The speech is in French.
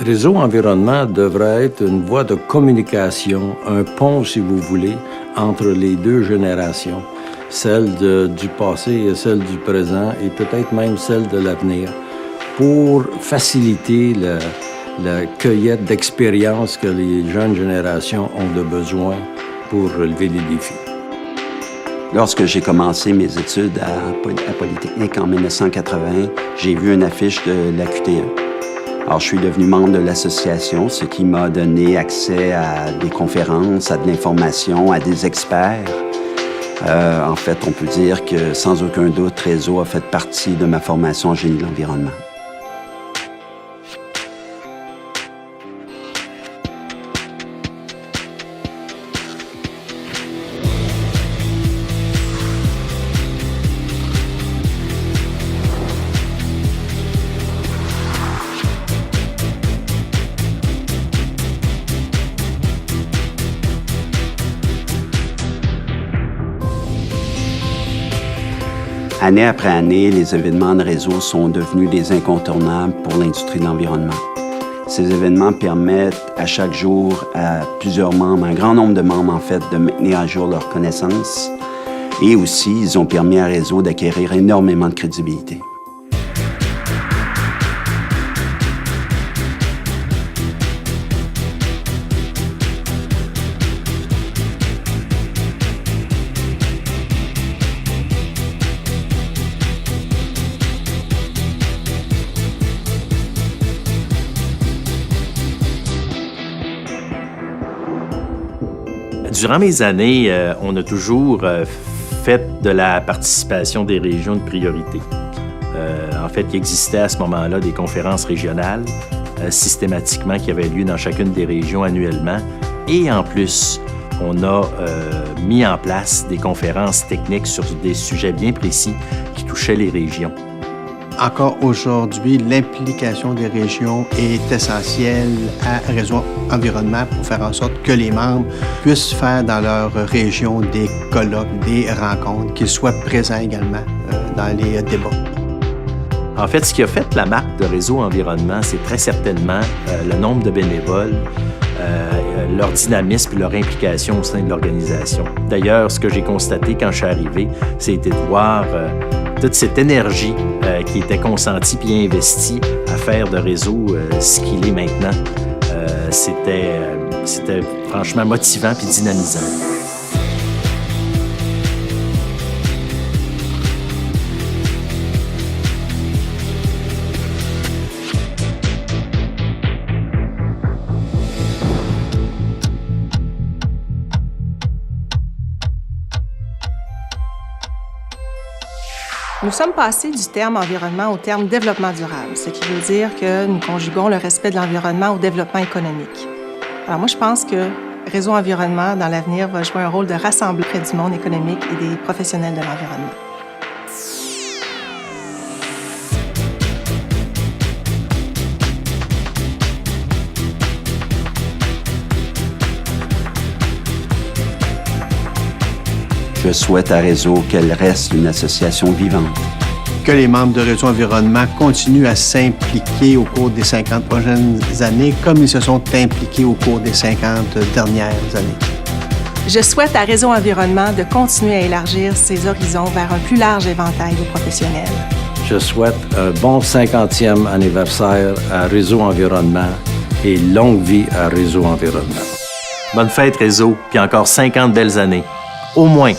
Réseau Environnement devrait être une voie de communication, un pont, si vous voulez, entre les deux générations, celle du passé et celle du présent, et peut-être même celle de l'avenir, pour faciliter la cueillette d'expériences que les jeunes générations ont de besoin pour relever les défis. Lorsque j'ai commencé mes études à Polytechnique en 1980, j'ai vu une affiche de la QTE. Alors, je suis devenu membre de l'association, ce qui m'a donné accès à des conférences, à de l'information, à des experts. En fait, on peut dire que, sans aucun doute, Réseau a fait partie de ma formation en génie de l'environnement. Année après année, les événements de Réseau sont devenus des incontournables pour l'industrie de l'environnement. Ces événements permettent à chaque jour à plusieurs membres, un grand nombre de membres en fait, de maintenir à jour leurs connaissances. Et aussi, ils ont permis à Réseau d'acquérir énormément de crédibilité. Durant mes années, on a toujours fait de la participation des régions une priorité. En fait, il existait à ce moment-là des conférences régionales systématiquement qui avaient lieu dans chacune des régions annuellement. Et en plus, on a mis en place des conférences techniques sur des sujets bien précis qui touchaient les régions. Encore aujourd'hui, l'implication des régions est essentielle à Réseau Environnement pour faire en sorte que les membres puissent faire dans leur région des colloques, des rencontres, qu'ils soient présents également dans les débats. En fait, ce qui a fait la marque de Réseau Environnement, c'est très certainement le nombre de bénévoles, leur dynamisme et leur implication au sein de l'organisation. D'ailleurs, ce que j'ai constaté quand je suis arrivé, c'était de voir toute cette énergie qui était consentie puis investie à faire de Réseau ce qu'il est maintenant. C'était franchement motivant puis dynamisant. Nous sommes passés du terme environnement au terme développement durable, ce qui veut dire que nous conjuguons le respect de l'environnement au développement économique. Alors moi, je pense que Réseau Environnement, dans l'avenir, va jouer un rôle de rassembler près du monde économique et des professionnels de l'environnement. Je souhaite à Réseau qu'elle reste une association vivante. Que les membres de Réseau Environnement continuent à s'impliquer au cours des 50 prochaines années comme ils se sont impliqués au cours des 50 dernières années. Je souhaite à Réseau Environnement de continuer à élargir ses horizons vers un plus large éventail de professionnels. Je souhaite un bon 50e anniversaire à Réseau Environnement et longue vie à Réseau Environnement. Bonne fête, Réseau, puis encore 50 belles années. Au moins.